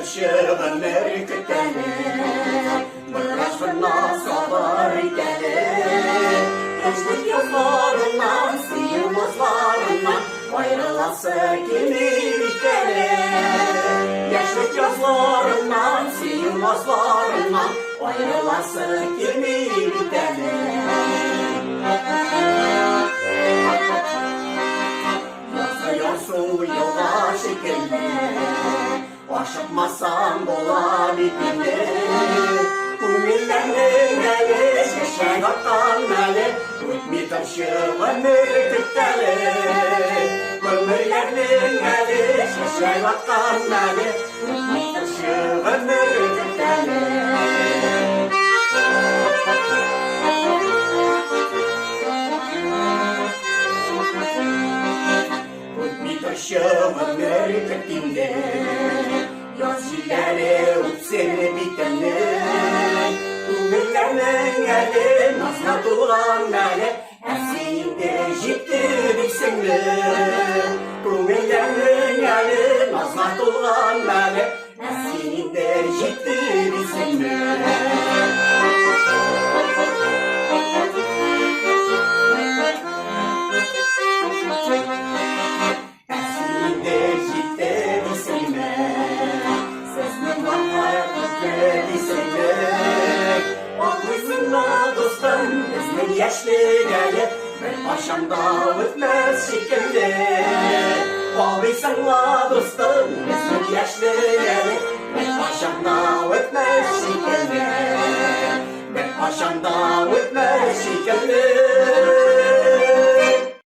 Şığın merketleri Mırraşına sabar gelir Gençlik yollarından, sıyılmazlarından Ayrılası kimlik gelir Gençlik yollarından, sıyılmazlarından Ayrılası kimlik gelir Yazıyorsun yola şekilli Aşıkmasam bola bitmeli Kumillerinin eli şeşen attan meli Rütmi taşığı mürtükteli Kumillerinin eli şeşen attan meli Rütmi taşığı mürtükteli Rütmi taşığı mürtükteli Yazıları uçsene bitene Kumillerinin eli nazla duran meli Esinde jiptir iksinli Kumillerinin eli nazla duran meli Esinde jiptir iksinli Esinde jiptir iksinli Oğluysunla dostum, bizim yaşlı gelir Ben başımda ötmez şekilli Oğluysunla dostum, bizim yaşlı gelir Ben başımda ötmez şekilli Ben başımda ötmez